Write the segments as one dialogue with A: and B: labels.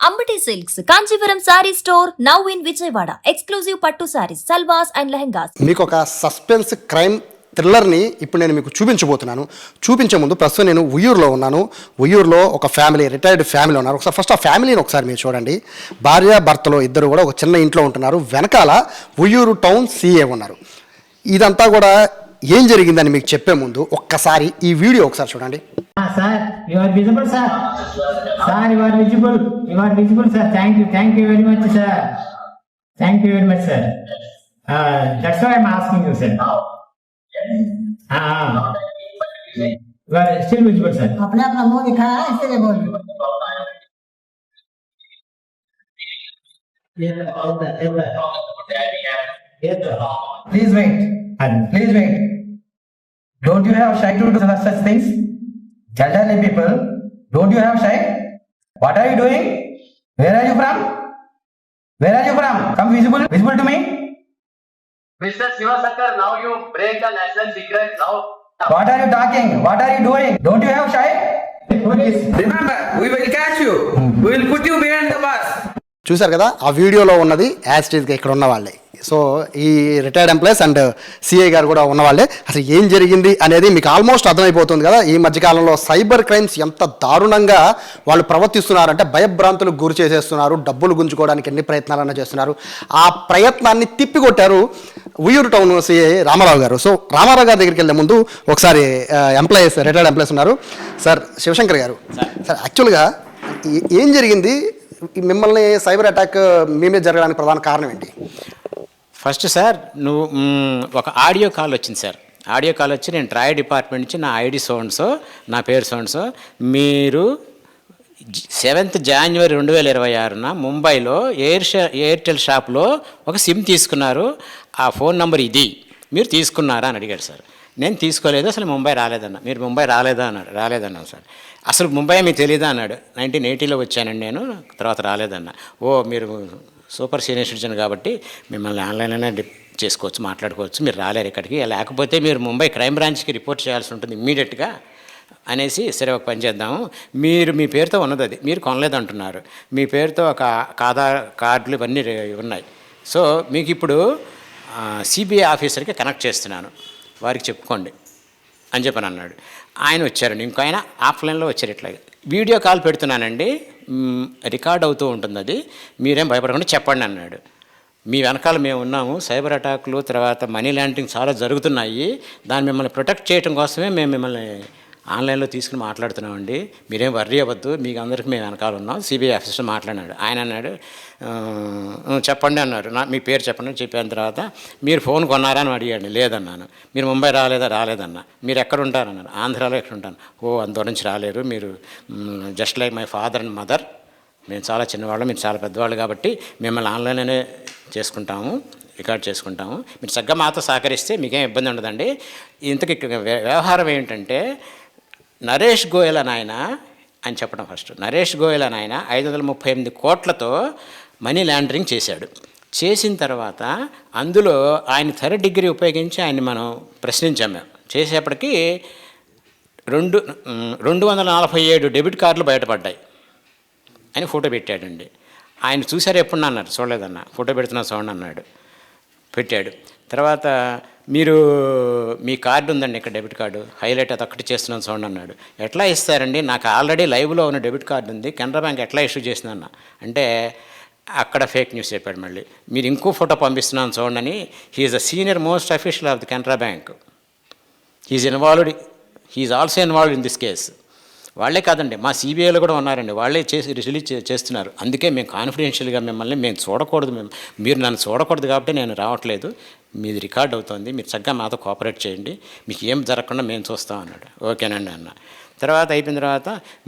A: Ambati Silks, Kanchipuram Saree Store, now in Vijayawada. Exclusive Pattu Sarees, Salwas and Lehengas.
B: మీకు ఒక suspense crime థ్రిల్లర్ని ఇప్పుడు నేను మీకు చూపించబోతున్నాను. చూపించే ముందు ప్రస్తుతం నేను ఉయ్యూరులో ఉన్నాను. ఉయ్యూరులో ఒక ఫ్యామిలీ, రిటైర్డ్ ఫ్యామిలీ ఉన్నారు. ఒకసారి ఫస్ట్ ఆ ఫ్యామిలీని ఒకసారి మీరు చూడండి. భార్య భర్తలో ఇద్దరు కూడా ఒక చిన్న ఇంట్లో ఉంటున్నారు. వెనకాల ఉయ్యూరు టౌన్ సీఏ ఉన్నారు. ఇదంతా కూడా ఏం జరిగిందని మీకు చెప్పే ముందు ఒక్కసారి ఈ వీడియో ఒకసారి చూడండి.
C: Sir you are visible sir. Sir you are visible sir. Thank you very much sir. Thank you very much sir. That's why I'm asking you sir. You are still visible sir.
D: अपने अपना मुंह दिखाया है इसलिए बोल
E: Please wait. Please wait. Don't you have shy to do such things? Elderly people, don't you have shy? What are you doing? Where are you from? Where are you from? Come visible to me.
F: Mr. Sivasankar, now you break the national secret. Now,
E: What are you talking? What are you doing? Don't you have shy?
C: Police.
G: Remember, we will catch you. We will put you behind the bus.
B: చూశారు కదా, ఆ వీడియోలో ఉన్నది as టీజ్గా ఇక్కడ ఉన్న వాళ్ళే. So ఈ retired employees and CI గారు కూడా ఉన్నవాళ్ళే. అసలు ఏం జరిగింది అనేది మీకు ఆల్మోస్ట్ అర్థమైపోతుంది కదా. ఈ మధ్యకాలంలో సైబర్ క్రైమ్స్ ఎంత దారుణంగా వాళ్ళు ప్రవర్తిస్తున్నారంటే భయభ్రాంతులకు గురి చేసేస్తున్నారు. డబ్బులు గుంజుకోవడానికి ఎన్ని ప్రయత్నాలన్నా చేస్తున్నారు. ఆ ప్రయత్నాన్ని తిప్పికొట్టారు ఉయ్యూరు టౌన్ సిఐ రామారావు గారు. సో రామారావు గారి దగ్గరికి వెళ్ళే ముందు ఒకసారి ఎంప్లాయీస్, రిటైర్డ్ ఎంప్లాయీస్ ఉన్నారు. సార్ శివశంకర్ గారు, సార్ యాక్చువల్గా ఏం జరిగింది? మిమ్మల్ని సైబర్ అటాక్ మీ మీద జరగడానికి ప్రధాన కారణం ఏంటి?
H: ఫస్ట్ సార్, నువ్వు ఒక ఆడియో కాల్ వచ్చింది సార్. ఆడియో కాల్ వచ్చి, నేను ట్రాయ్ డిపార్ట్మెంట్ నుంచి, నా ఐడి సోన్సో, నా పేరు సోన్సో, మీరు 7th January 2026 ముంబైలో ఎయిర్టెల్ షాప్లో ఒక సిమ్ తీసుకున్నారు, ఆ ఫోన్ నెంబర్ ఇది, మీరు తీసుకున్నారా అని అడిగాడు సార్. నేను తీసుకోలేదు, అసలు ముంబై రాలేదన్నా. మీరు ముంబై రాలేదన్నాను సార్. అసలు ముంబై మీకు తెలియదా అన్నాడు. 1980లో వచ్చానండి నేను, తర్వాత రాలేదన్నా. ఓ, మీరు సూపర్ సీనియర్ సిటిజన్ కాబట్టి మిమ్మల్ని ఆన్లైన్లోనే చేసుకోవచ్చు, మాట్లాడుకోవచ్చు, మీరు రాలేరు ఇక్కడికి, లేకపోతే మీరు ముంబై క్రైమ్ బ్రాంచ్కి రిపోర్ట్ చేయాల్సి ఉంటుంది ఇమ్మీడియట్గా అనేసి, సరే ఒక పని చేద్దాము, మీరు మీ పేరుతో ఉన్నది అది, మీరు కొనలేదంటున్నారు, మీ పేరుతో ఒక ఆధార్ కార్డులు ఇవన్నీ ఉన్నాయి, సో మీకు ఇప్పుడు సిబిఐ ఆఫీసర్కి కనెక్ట్ చేస్తున్నాను, వారికి చెప్పుకోండి అని చెప్పని అన్నాడు. ఆయన వచ్చారండి, ఇంకో ఆయన ఆఫ్లైన్లో వచ్చారు. ఇట్లాగే వీడియో కాల్ పెడుతున్నానండి, రికార్డ్ అవుతూ ఉంటుంది, అది మీరేం భయపడకుండా చెప్పండి అన్నాడు. మీ వెనకాల మేము ఉన్నాము, సైబర్ అటాక్లు తర్వాత మనీ లాండరింగ్ చాలా జరుగుతున్నాయి, దాన్ని మిమ్మల్ని ప్రొటెక్ట్ చేయడం కోసమే మేము మిమ్మల్ని ఆన్లైన్లో తీసుకుని మాట్లాడుతున్నామండి, మీరేం వర్రీ అవ్వద్దు, మీకు అందరికీ మేము వెనకాల ఉన్నాం. సిబిఐ ఆఫీసర్ మాట్లాడినాడు. ఆయన అన్నాడు, చెప్పండి అన్నారు, మీ పేరు చెప్పండి అని చెప్పిన తర్వాత, మీరు ఫోన్ కొన్నారా అని అడిగాడు. లేదన్నాను. మీరు ముంబై రాలేదన్నా. మీరు ఎక్కడ ఉంటారన్నారు. ఆంధ్రాలో ఎక్కడ ఉంటాను. ఓ, అంత నుంచి రాలేరు, మీరు just like my father and mother, మేము చాలా చిన్నవాళ్ళు, మీరు చాలా పెద్దవాళ్ళు కాబట్టి మిమ్మల్ని ఆన్లైన్లోనే చేసుకుంటాము, రికార్డ్ చేసుకుంటాము, మీరు చక్కగా మాతో సహకరిస్తే మీకేం ఇబ్బంది ఉండదండి. ఇంతకీ వ్యవహారం ఏంటంటే, నరేష్ గోయల్ అని ఆయన చెప్పడం ఫస్ట్, నరేష్ గోయల్ అని ఆయన 538 కోట్లతో మనీ లాండరింగ్ చేశాడు. చేసిన తర్వాత అందులో ఆయన థర్డ్ డిగ్రీ ఉపయోగించి ఆయన్ని మనం ప్రశ్నించాం. మేము చేసేప్పటికీ 247 డెబిట్ కార్డులు బయటపడ్డాయి అని ఫోటో పెట్టాడండి. ఆయన చూసారు ఎప్పుడు అన్నారు. చూడలేదన్న, ఫోటో పెడుతున్నా చూడండి అన్నాడు. పెట్టాడు. తర్వాత మీరు మీ కార్డు ఉందండి ఇక్కడ, డెబిట్ కార్డు హైలైట్ అది ఒక్కటి చేస్తున్నాను చూడండి అన్నాడు. ఎట్లా ఇస్తారండి, నాకు ఆల్రెడీ లైవ్లో ఉన్న డెబిట్ కార్డు ఉంది, కెనరా బ్యాంక్ ఎట్లా ఇష్యూ చేసిందన్న అంటే, అక్కడ ఫేక్ న్యూస్ చెప్పాడు. మళ్ళీ మీరు ఇంకో ఫోటో పంపిస్తున్నాను చూడండి అని. He's the senior most official of the Canara Bank. He's also involved in this case. వాళ్ళే కాదండి, మా సిబిఐలో కూడా ఉన్నారండి, వాళ్ళే రిలీజ్ చేస్తున్నారు. అందుకే మేము కాన్ఫిడెన్షియల్గా మిమ్మల్ని మేము చూడకూడదు, మీరు నన్ను చూడకూడదు కాబట్టి నేను రావట్లేదు, మీది రికార్డ్ అవుతుంది, మీరు చక్కగా మాతో కోఆపరేట్ చేయండి, మీకు ఏం జరగకుండా మేము చూస్తాం అన్నాడు. ఓకేనండి అన్న. తర్వాత అయిపోయిన తర్వాత,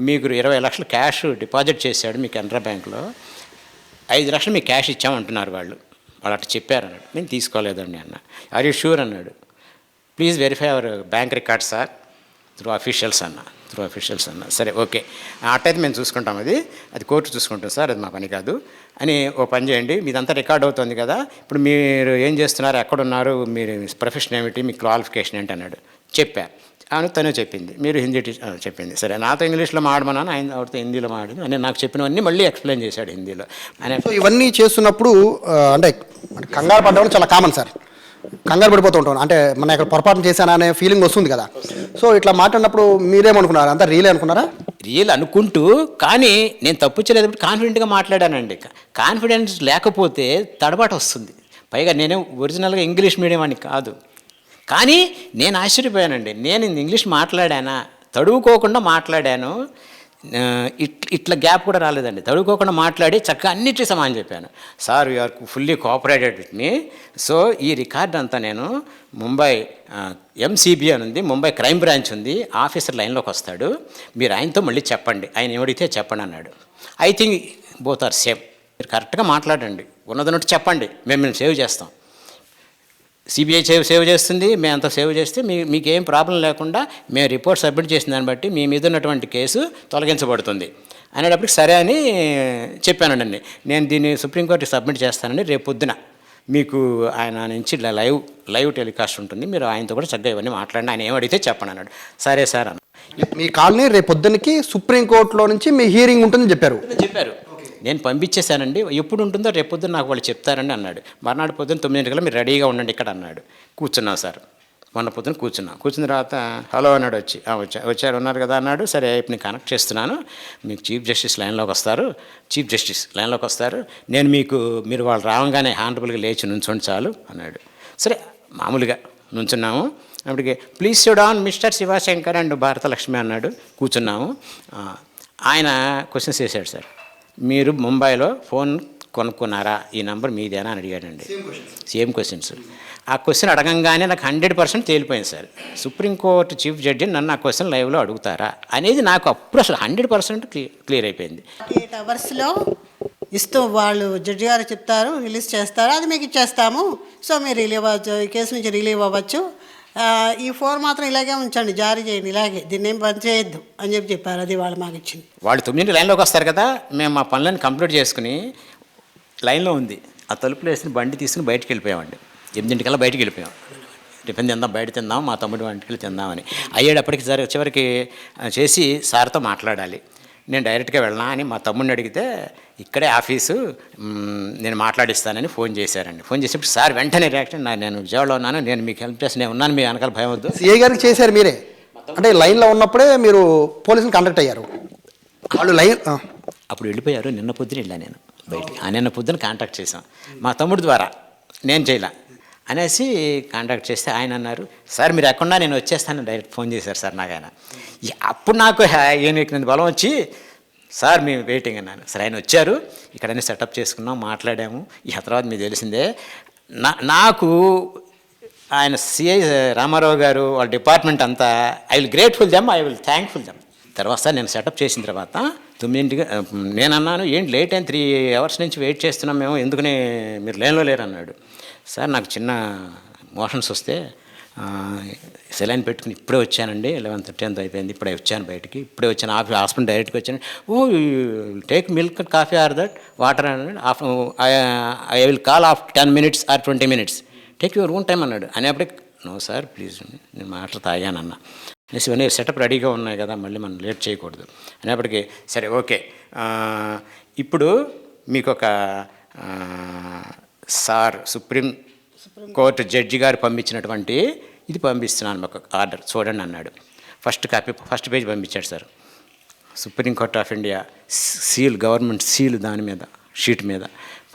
H: మీకు 20 లక్షలు క్యాష్ డిపాజిట్ చేశాడు మీ కెనరా బ్యాంక్లో, 5 లక్షలు మీకు క్యాష్ ఇచ్చామంటున్నారు వాళ్ళు అట్లా చెప్పారు అన్నాడు. నేను తీసుకోలేదండి అన్న. ఆర్ యూ షూర్ అన్నాడు. Please verify our bank record sir through officials అన్న. సరే ఓకే, అట్టయితే మేము చూసుకుంటాం, అది కోర్టు చూసుకుంటాం సార్, అది మా పని కాదు అని. ఓ పని చేయండి, మీదంతా రికార్డ్ అవుతుంది కదా, ఇప్పుడు మీరు ఏం చేస్తున్నారు, ఎక్కడున్నారు, మీరు ప్రొఫెషన్ ఏమిటి, మీ క్వాలిఫికేషన్ ఏంటి అన్నాడు. చెప్పా. అని తనే చెప్పింది. మీరు హిందీ చెప్పింది. సరే నాతో ఇంగ్లీష్లో మాడమన్నాను, ఆయన ఆవిడతో హిందీలో మాడను అని నాకు చెప్పినవన్నీ మళ్ళీ ఎక్స్ప్లెయిన్ చేశాడు హిందీలో. ఆయన
B: సో ఇవన్నీ చేస్తున్నప్పుడు అంటే కంగారు పడ్డం చాలా కామన్ సార్. కంగారు పడిపోతూ ఉంటాను, అంటే మన ఇక్కడ పొరపాటు చేశానా అనే ఫీలింగ్ వస్తుంది కదా. సో ఇట్లా మాట్లాడినప్పుడు మీరేమనుకున్నారు? అంతా రియల్ అనుకున్నారా?
H: రియల్ అనుకుంటూ, కానీ నేను తప్పు చేయలేదు, కాన్ఫిడెంట్గా మాట్లాడానండి. కాన్ఫిడెన్స్ లేకపోతే తడబాటు వస్తుంది. పైగా నేను ఒరిజినల్గా ఇంగ్లీష్ మీడియం అని కాదు, కానీ నేను ఆశ్చర్యపోయానండి. నేను ఇంగ్లీష్ మాట్లాడానా, తడువుకోకుండా మాట్లాడాను. ఇట్లా గ్యాప్ కూడా రాలేదండి. తడువుకోకుండా మాట్లాడి చక్కగా అన్నిటికీ సమానం చెప్పాను. Sir you are fully cooperated with me. So ఈ రికార్డ్ అంతా నేను ముంబై ఎంసీబీ అని ఉంది, ముంబై క్రైమ్ బ్రాంచ్ ఉంది, ఆఫీసర్ లైన్లోకి వస్తాడు, మీరు ఆయనతో మళ్ళీ చెప్పండి, ఆయన ఏమడిగితే చెప్పండి అన్నాడు. I think both are same. మీరు కరెక్ట్గా మాట్లాడండి, ఉన్నదన్నట్టు చెప్పండి, మేము సేవ్ చేస్తాం. సిబిఐ సేవ్ చేస్తుంది, మేము అంతా సేవ్ చేస్తే మీకు ఏం ప్రాబ్లం లేకుండా మేము రిపోర్ట్ సబ్మిట్ చేసిన దాన్ని బట్టి మీ మీద ఉన్నటువంటి కేసు తొలగించబడుతుంది అనేటప్పటికి సరే అని చెప్పానండి. నేను దీన్ని సుప్రీంకోర్టుకి సబ్మిట్ చేస్తానండి, రేపు పొద్దున మీకు ఆయన నుంచి లైవ్ టెలికాస్ట్ ఉంటుంది, మీరు ఆయనతో కూడా చక్కగా ఇవన్నీ మాట్లాడండి, ఆయన ఏమడిగితే చెప్పండి అన్నాడు. సరే సార్ అన్న.
B: మీ కాల్ని రేపు పొద్దున్నకి సుప్రీంకోర్టులో నుంచి మీ హీరింగ్ ఉంటుందని చెప్పారు.
H: నేను పంపించేశానండి, ఎప్పుడు ఉంటుందో రేపు పొద్దున్న నాకు వాళ్ళు చెప్తారండి అన్నాడు. మర్నాడు పొద్దున్న 9 గంటల మీరు రెడీగా ఉండండి ఇక్కడ అన్నాడు. కూర్చున్నాం సార్, మొన్న పొద్దున కూర్చున్న తర్వాత హలో అన్నాడు. వచ్చారు ఉన్నారు కదా అన్నాడు. సరే ఇప్పుడు నేను కనెక్ట్ చేస్తున్నాను, మీకు చీఫ్ జస్టిస్ లైన్లోకి వస్తారు, నేను మీరు వాళ్ళు రావంగానే హానరబుల్గా లేచి నుంచోండి చాలు అన్నాడు. సరే మామూలుగా నుంచున్నాము. అప్పటికి please sit down mister Shivashankar and Bharatalakshmi అన్నాడు. కూర్చున్నాము. ఆయన క్వశ్చన్స్ వేసాడు. సార్ మీరు ముంబైలో ఫోన్ కొనుక్కున్నారా, ఈ నెంబర్ మీదేనా అని అడిగాడండి. Same questions. ఆ క్వశ్చన్ అడగంగానే నాకు 100% తేలిపోయింది సార్. సుప్రీంకోర్టు చీఫ్ జడ్జి నన్ను ఆ క్వశ్చన్ లైవ్లో అడుగుతారా అనేది నాకు అప్పుడు అసలు 100% క్లియర్ అయిపోయింది.
D: 8 అవర్స్లో ఇస్తూ వాళ్ళు జడ్జి గారు చెప్తారు, రిలీజ్ చేస్తారు, అది మీకు ఇచ్చేస్తాము. సో మీరు రిలీవ్ అవ్వచ్చు, ఈ కేసు నుంచి రిలీవ్ అవ్వచ్చు. ఈ ఫోన్ మాత్రం ఇలాగే ఉంచండి, జారీ చేయండి, ఇలాగే దీన్ని ఏం పని చేయొద్దు అని చెప్పారు. అది వాళ్ళు మాకు ఇచ్చింది.
H: వాళ్ళు 9 లైన్లోకి వస్తారు కదా, మేము మా పనులను కంప్లీట్ చేసుకుని లైన్లో ఉంది ఆ తలుపులు వేసుకుని బండి తీసుకుని బయటికి వెళ్ళిపోయామండి. 8 బయటికి వెళ్ళిపోయాం. టిఫిన్ తిందాం, బయట తిందాం, మా తమ్ముడు వంటికి తిందామని అయ్యేటప్పటికి చివరికి చేసి సార్తో మాట్లాడాలి. నేను డైరెక్ట్గా వెళ్ళనా అని మా తమ్ముడిని అడిగితే ఇక్కడే ఆఫీసు, నేను మాట్లాడిస్తానని ఫోన్ చేశారండి. ఫోన్ చేసేప్పుడు సార్ వెంటనే రియాక్షన్, నేను విజయవాడలో ఉన్నాను, నేను మీకు హెల్ప్ చేసి నేను ఉన్నాను, మీ వెనకాల భయం వద్దు.
B: సిఐ గారికి చేశారు మీరే, అంటే లైన్లో ఉన్నప్పుడే మీరు పోలీసుని కాంటాక్ట్ అయ్యారు. వాళ్ళు లైన్
H: అప్పుడు వెళ్ళిపోయారు. నిన్న పొద్దున వెళ్ళాను నేను బయటికి. నిన్న పొద్దున కాంటాక్ట్ చేశాం మా తమ్ముడి ద్వారా, నేను చేయలే అనేసి కాంటాక్ట్ చేస్తే ఆయన అన్నారు, సార్ మీరు ఎక్కడున్నా నేను వచ్చేస్తాను, డైరెక్ట్ ఫోన్ చేశారు సార్ నాకు ఆయన. అప్పుడు నాకు ఏం బలం వచ్చి, సార్ మేము వెయిటింగ్ అన్నాను. సరే ఆయన వచ్చారు, ఇక్కడన్నీ సెటప్ చేసుకున్నాం, మాట్లాడాము. ఆ తర్వాత మీకు తెలిసిందే నాకు ఆయన సిఐ రామారావు గారు వాళ్ళ డిపార్ట్మెంట్ అంతా I will grateful them, I will thankful them. తర్వాత నేను సెటప్ చేసిన తర్వాత 9 నేను అన్నాను, ఏంటి లేట్ అయిన 3 అవర్స్ నుంచి వెయిట్ చేస్తున్నాం మేము, ఎందుకని మీరు లైన్లో లేరు అన్నాడు. సార్ నాకు చిన్న మోషన్స్ వస్తే సెలైన్ పెట్టుకుని ఇప్పుడే వచ్చానండి, 11:30 అంత అయిపోయింది, ఇప్పుడే వచ్చాను బయటికి, ఇప్పుడే వచ్చాను హాస్పిటల్ డైరెక్ట్గా వచ్చాను. Oh take milk coffee or that water అన్నాడు. I will call of 10 minutes or 20 minutes, take your own time అన్నాడు. అనేప్పటికి నో సార్ ప్లీజ్ నేను వాటర్ తాగానన్న. అనేసి ఇవన్నీ సెటప్ రెడీగా ఉన్నాయి కదా, మళ్ళీ మనం లేట్ చేయకూడదు అనేప్పటికీ సరే ఓకే, ఇప్పుడు మీకు ఒక సార్ సుప్రీం కోర్టు జడ్జి గారు పంపించినటువంటి ఇది పంపిస్తున్నాను, ఒక ఆర్డర్ చూడండి అన్నాడు. ఫస్ట్ పేజ్ పంపించాడు sir. Supreme court of India seal, government seal, దాని మీద షీట్ మీద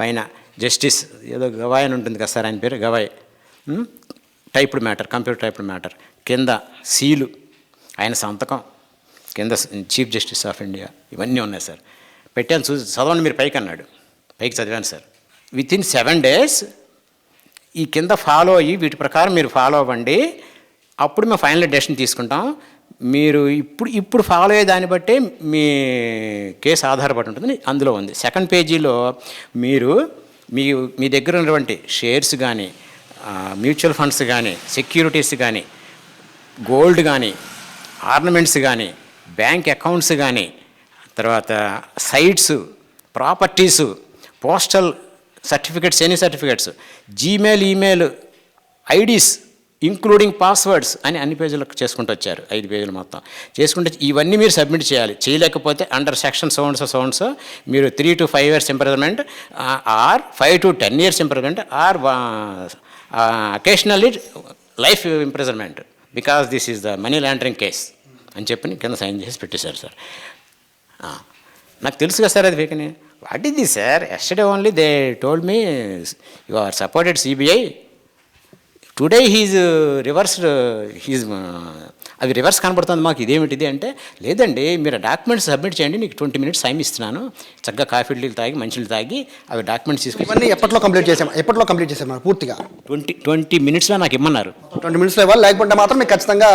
H: పైన జస్టిస్ ఏదో గవాయ్ అని ఉంటుంది కదా సార్, ఆయన పేరు Gavai, typed matter, computer typed matter, కింద సీలు, ఆయన సంతకం, కింద చీఫ్ జస్టిస్ ఆఫ్ ఇండియా, ఇవన్నీ ఉన్నాయి సార్. పెట్టాను, చదవండి మీరు పైకి అన్నాడు. పైకి చదివాను సార్. వితిన్ 7 days ఈ కింద ఫాలో అయ్యి వీటి ప్రకారం మీరు ఫాలో అవ్వండి, అప్పుడు మేము ఫైనల్ డెసిషన్ తీసుకుంటాం. మీరు ఇప్పుడు ఫాలో అయ్యే దాన్ని బట్టే మీ కేసు ఆధారపడి ఉంటుంది అందులో ఉంది. సెకండ్ పేజీలో మీరు మీ దగ్గర ఉన్నటువంటి షేర్స్ కానీ, మ్యూచువల్ ఫండ్స్ కానీ, సెక్యూరిటీస్ కానీ, గోల్డ్ కానీ, ఆర్నమెంట్స్ కానీ, బ్యాంక్ అకౌంట్స్ కానీ, తర్వాత sites, properties, postal certificates, any certificates, Gmail, email IDs, including passwords అని అన్ని పేజీలకు చేసుకుంటూ వచ్చారు, 5 పేజీలు మొత్తం చేసుకుంటే ఇవన్నీ మీరు సబ్మిట్ చేయాలి. చేయలేకపోతే అండర్ సెక్షన్ సౌండ్స్ మీరు 3 to 5 years imprisonment are 5 to 10 years imprisonment are occasionally life imprisonment because this is the money laundering case అని చెప్పి కింద సైన్ చేసి పెట్టేశారు సార్. నాకు తెలుసు కదా సార్ అది ఫేకని. What is this sir? Yesterday only they told me you are supported CBI, today he's reversed, అవి రివర్స్ కనబడుతుంది మాకు. ఇదేమిటిది అంటే, లేదండి మీరు డాక్యుమెంట్స్ సబ్మిట్ చేయండి, నీకు 20 minutes టైం ఇస్తున్నాను, చక్కగా కాఫీ నీళ్ళు తాగి మంచినీళ్ళు తాగి అవి డాక్యుమెంట్స్ తీసుకుని.
B: ఇవన్నీ ఎప్పట్లో కంప్లీట్ చేసాం పూర్తిగా?
H: 20 minutesలో నాకు ఇమ్మన్నారు.
B: 20 minutesలో ఇవ్వాలి, లేకపోతే మాత్రం మీకు ఖచ్చితంగా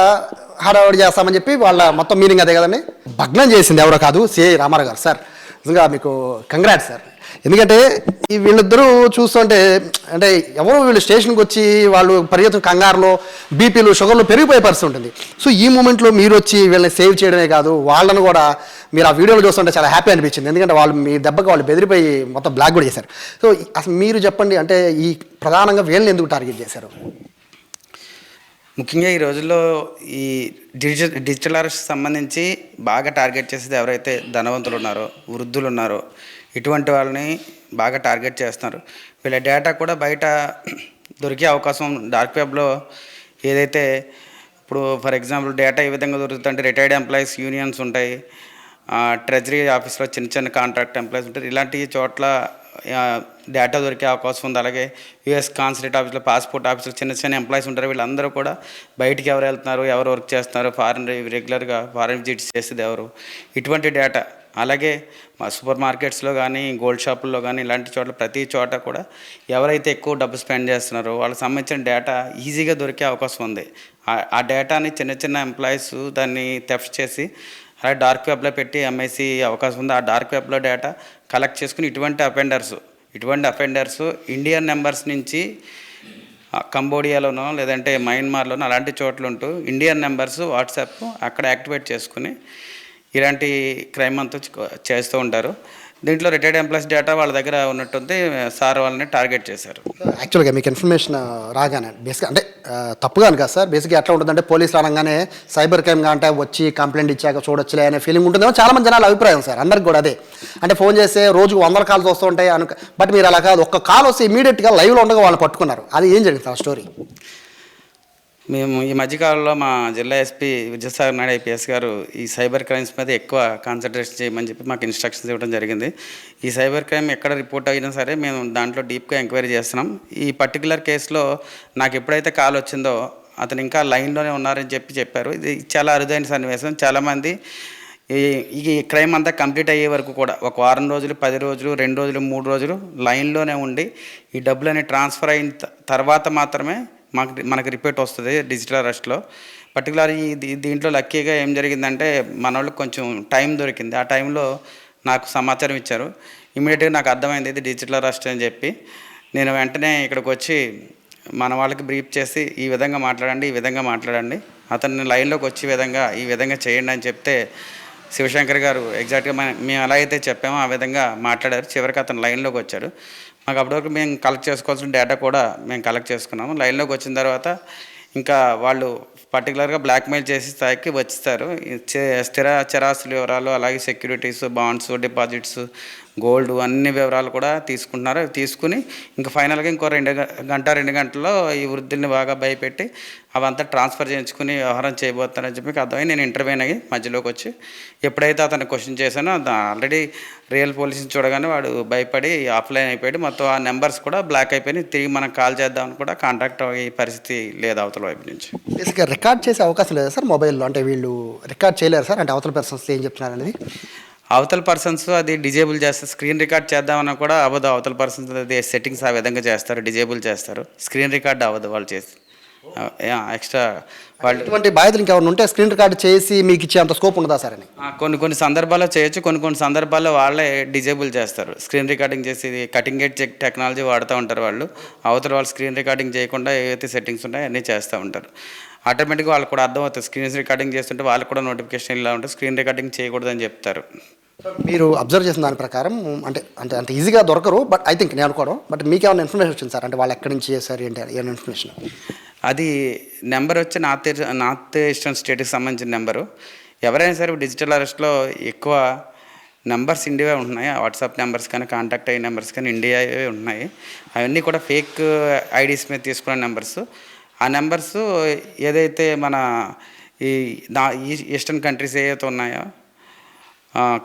B: హడావుడి చేస్తామని చెప్పి వాళ్ళ మొత్తం మీనింగ్ అదే కదండి. భగ్నం చేసింది ఎవరో కాదు, సిఐ రామారావు గారు. సార్ నిజంగా మీకు కంగ్రాట్స్ సార్. ఎందుకంటే ఈ వీళ్ళిద్దరూ చూస్తుంటే అంటే ఎవరో వీళ్ళు స్టేషన్కి వచ్చి వాళ్ళు పరిగెత్తు కంగారులో బీపీలు షుగర్లు పెరిగిపోయే పరిస్థితి ఉంటుంది. సో ఈ మూమెంట్లో మీరు వచ్చి వీళ్ళని సేవ్ చేయడమే కాదు, వాళ్ళను కూడా మీరు ఆ వీడియోలు చూస్తుంటే చాలా హ్యాపీ అనిపించింది. ఎందుకంటే వాళ్ళు మీ దెబ్బకి వాళ్ళు బెదిరిపోయి మొత్తం బ్లాక్ కూడా చేశారు. సో అసలు మీరు చెప్పండి, అంటే ఈ ప్రధానంగా వీళ్ళని ఎందుకు టార్గెట్ చేశారు?
I: ముఖ్యంగా ఈ రోజుల్లో ఈ డిజిటల్ అరెస్ట్ సంబంధించి బాగా టార్గెట్ చేసేది ఎవరైతే ధనవంతులు ఉన్నారో, వృద్ధులు ఉన్నారో, ఇటువంటి వాళ్ళని బాగా టార్గెట్ చేస్తున్నారు. వీళ్ళ డేటా కూడా బయట దొరికే అవకాశం డార్క్ వెబ్లో ఏదైతే ఇప్పుడు ఫర్ ఎగ్జాంపుల్ డేటా ఏ విధంగా దొరుకుతుందంటే రిటైర్డ్ ఎంప్లాయీస్ యూనియన్స్ ఉంటాయి, ట్రెజరీ ఆఫీస్లో చిన్న కాంట్రాక్ట్ ఎంప్లాయీస్ ఉంటారు, ఇలాంటి చోట్ల డేటా దొరికే అవకాశం ఉంది. అలాగే యూఎస్ కాన్సులేట్ ఆఫీస్లో, పాస్పోర్ట్ ఆఫీస్లో చిన్న ఎంప్లాయీస్ ఉంటారు. వీళ్ళందరూ కూడా బయటికి ఎవరు వెళ్తున్నారు, ఎవరు వర్క్ చేస్తున్నారు, రెగ్యులర్గా ఫారెన్ విజిట్స్ చేసేది ఎవరు, ఇటువంటి డేటా. అలాగే మా సూపర్ మార్కెట్స్లో కానీ, గోల్డ్ షాపుల్లో కానీ, ఇలాంటి చోట్ల ప్రతి చోట కూడా ఎవరైతే ఎక్కువ డబ్బు స్పెండ్ చేస్తున్నారో వాళ్ళకి సంబంధించిన డేటా ఈజీగా దొరికే అవకాశం ఉంది. ఆ డేటాని చిన్న ఎంప్లాయీస్ దాన్ని థెఫ్ట్ చేసి అలాగే డార్క్ వెబ్లో పెట్టి అమ్మేసి అవకాశం ఉంది. ఆ డార్క్ వెబ్లో డేటా కలెక్ట్ చేసుకుని ఇటువంటి అఫెండర్స్ ఇండియన్ నెంబర్స్ నుంచి కంబోడియాలోనో లేదంటే మయన్మార్లోనో అలాంటి చోట్ల ఉంటూ ఇండియన్ నెంబర్స్ వాట్సాప్ అక్కడ యాక్టివేట్ చేసుకుని ఇలాంటి క్రైమ్ అంతా చేస్తూ ఉంటారు. దీంట్లో రిటైర్డ్ ఎంప్లాయీస్ డేటా వాళ్ళ దగ్గర ఉన్నట్టుంది. సార్ వాళ్ళని టార్గెట్ చేశారు.
B: యాక్చువల్గా మీకు ఇన్ఫర్మేషన్ రాగానే బేసిక్గా అంటే తప్పుగా కదా సార్, బేసిక్గా ఎట్లా ఉంటుందంటే పోలీసులు అనగానే సైబర్ క్రైమ్గా అంటే వచ్చి కంప్లైంట్ ఇచ్చాక చూడొచ్చులే అనే ఫీలింగ్ ఉంటుందేమో చాలామంది జనాల అభిప్రాయం సార్. అందరికి కూడా అదే, అంటే ఫోన్ చేస్తే రోజుకు 100 calls వస్తూ ఉంటాయి బట్ మీరు అలా కాదు, ఒక్క కాల్ వస్తే ఇమీడియట్గా లైవ్లో ఉండగా వాళ్ళని పట్టుకున్నారు. అది ఏం జరిగింది సార్ స్టోరీ?
I: మేము ఈ మధ్యకాలంలో మా జిల్లా ఎస్పీ విజయసాగర్ నాయుడు ఐపీఎస్ గారు ఈ సైబర్ క్రైమ్స్ మీద ఎక్కువ కాన్సన్ట్రేషన్ చేయమని చెప్పి మాకు ఇన్స్ట్రక్షన్స్ ఇవ్వడం జరిగింది. ఈ సైబర్ క్రైమ్ ఎక్కడ రిపోర్ట్ అయినా సరే మేము దాంట్లో డీప్గా ఎంక్వైరీ చేస్తున్నాం. ఈ పర్టికులర్ కేసులో నాకు ఎప్పుడైతే కాల్ వచ్చిందో అతను ఇంకా లైన్లోనే ఉన్నారని చెప్పారు. ఇది చాలా అరుదైన సన్నివేశం. చాలామంది ఈ క్రైమ్ అంతా కంప్లీట్ అయ్యే వరకు కూడా 1 వారం రోజులు, 10 రోజులు, 2 రోజులు, 3 రోజులు లైన్లోనే ఉండి ఈ డబ్బులని ట్రాన్స్ఫర్ అయిన తర్వాత మాత్రమే మనకు రిపోర్ట్ వస్తుంది డిజిటల్ అరెస్ట్లో. పర్టికులర్ దీంట్లో లక్కీగా ఏం జరిగిందంటే మన వాళ్ళకి కొంచెం టైం దొరికింది. ఆ టైంలో నాకు సమాచారం ఇచ్చారు. ఇమీడియట్గా నాకు అర్థమైంది ఇది డిజిటల్ అరెస్ట్ అని చెప్పి నేను వెంటనే ఇక్కడికి వచ్చి మన వాళ్ళకి బ్రీఫ్ చేసి ఈ విధంగా మాట్లాడండి, అతన్ని లైన్లోకి వచ్చి ఈ విధంగా చేయండి అని చెప్తే శివశంకర్ గారు ఎగ్జాక్ట్గా మేము ఎలా అయితే చెప్పామో ఆ విధంగా మాట్లాడారు. చివరికి అతను లైన్లోకి వచ్చారు. మాకు అప్పటివరకు మేము కలెక్ట్ చేసుకోవాల్సిన డేటా కూడా మేము కలెక్ట్ చేసుకున్నాము. లైన్లోకి వచ్చిన తర్వాత ఇంకా వాళ్ళు పర్టికులర్గా బ్లాక్మెయిల్ చేసే స్థాయికి వచ్చేస్తారు. స్థిర చరాస్తుల వివరాలు, అలాగే సెక్యూరిటీస్, బాండ్స్, డిపాజిట్స్, గోల్డ్ అన్ని వివరాలు కూడా తీసుకుంటున్నారు. తీసుకుని ఇంకా ఫైనల్గా ఇంకో 2 గంటల్లో ఈ వృద్ధుల్ని బాగా భయపెట్టి అవంతా ట్రాన్స్ఫర్ చేయించుకుని వ్యవహారం చేయబోతారని చెప్పి అర్థమై నేను ఇంటర్వ్యూన్ అయ్యి మధ్యలోకి వచ్చి ఎప్పుడైతే అతను క్వశ్చన్ చేశానో ఆల్రెడీ రియల్ పోలీసుని చూడగానే వాడు భయపడి ఆఫ్లైన్ అయిపోయాడు. మొత్తం ఆ నెంబర్స్ కూడా బ్లాక్ అయిపోయి తిరిగి మనం కాల్ చేద్దామని కూడా కాంటాక్ట్ అయ్యే పరిస్థితి లేదు అవతల వైపు నుంచి.
B: బేసిక్గా రికార్డ్ చేసే అవకాశం లేదా సార్ మొబైల్లో? అంటే వీళ్ళు రికార్డ్ చేయలేరు సార్, అంటే అవతల పర్సన్స్ ఏం చెప్తున్నారు అనేది?
I: అవతల పర్సన్స్ అది డిజేబుల్ చేస్తారు. స్క్రీన్ రికార్డ్ చేద్దామన్నా కూడా అవ్వదు. అవతల పర్సన్స్ అది సెట్టింగ్స్ ఆ విధంగా చేస్తారు, డిజేబుల్ చేస్తారు. స్క్రీన్ రికార్డ్ అవ్వదు వాళ్ళు చేసి. ఎక్స్ట్రా వాళ్ళు
B: ఇటువంటి బాధ్యతలు ఇంకెవరు ఉంటే స్క్రీన్ రికార్డ్ చేసి మీకు ఇచ్చే అంత స్కోప్ ఉండదా సార్ అని?
I: కొన్ని సందర్భాల్లో చేయొచ్చు, కొన్ని సందర్భాల్లో వాళ్ళే డిజేబుల్ చేస్తారు. స్క్రీన్ రికార్డింగ్ చేసి కటింగ్ ఎడ్జ్ టెక్నాలజీ వాడుతూ ఉంటారు వాళ్ళు. అవతల వాళ్ళు స్క్రీన్ రికార్డింగ్ చేయకుండా ఏవైతే సెట్టింగ్స్ ఉంటాయో అన్నీ చేస్తూ ఉంటారు. ఆటోమేటిక్గా వాళ్ళకి కూడా అర్థమవుతుంది. స్క్రీన్ రికార్డింగ్ చేస్తుంటే వాళ్ళకి కూడా నోటిఫికేషన్ ఇలా ఉంటుంది, స్క్రీన్ రికార్డింగ్ చేయకూడదని చెప్తారు.
B: మీరు అబ్జర్వ్ చేసిన దాని ప్రకారం అంటే అంత ఈజీగా దొరకరు, బట్ ఐ థింక్ నేను అనుకోవడం, బట్ మీకేమైనా ఇన్ఫర్మేషన్ వచ్చింది సార్? అంటే వాళ్ళు ఎక్కడి నుంచి చేశారు ఏంటి ఏమైనా ఇన్ఫర్మేషన్?
I: అది నెంబర్ వచ్చి నార్త్ ఈస్టర్న్ స్టేట్కి సంబంధించిన నెంబరు. ఎవరైనా సరే డిజిటల్ అరెస్ట్లో ఎక్కువ నెంబర్స్ ఇండియా ఉంటున్నాయి. వాట్సాప్ నెంబర్స్ కానీ కాంటాక్ట్ అయ్యే నెంబర్స్ కానీ ఇండియావే ఉంటున్నాయి. అవన్నీ కూడా ఫేక్ ఐడీస్ మీద తీసుకున్న నెంబర్స్. ఆ నెంబర్స్ ఏదైతే మన ఈ ఈస్టర్న్ కంట్రీస్ ఏవైతే ఉన్నాయో,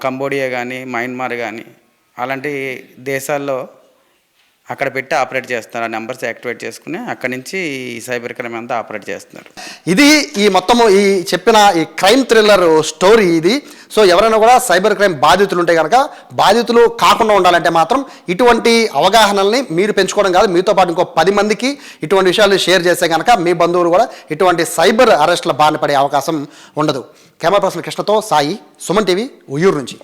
I: కంబోడియా కానీ మయన్మార్ కానీ అలాంటి దేశాల్లో అక్కడ పెట్టి ఆపరేట్ చేస్తున్నారు. ఆ నెంబర్స్ యాక్టివేట్ చేసుకుని అక్కడి నుంచి ఈ సైబర్ క్రైమ్ అంతా ఆపరేట్ చేస్తున్నారు.
B: ఇది ఈ మొత్తము ఈ చెప్పిన ఈ క్రైమ్ థ్రిల్లర్ స్టోరీ ఇది. సో ఎవరైనా కూడా సైబర్ క్రైమ్ బాధితులు ఉంటే కనుక బాధితులు కాకుండా ఉండాలంటే మాత్రం ఇటువంటి అవగాహనల్ని మీరు పెంచుకోవడం కాదు, మీతో పాటు ఇంకో 10 మందికి ఇటువంటి విషయాలు షేర్ చేస్తే కనుక మీ బంధువులు కూడా ఇటువంటి సైబర్ అరెస్ట్ల బారిన పడే అవకాశం ఉండదు. కెమెరా పర్సన్ కృష్ణతో సాయి, సుమన్ టీవీ, ఉయ్యూరు నుంచి.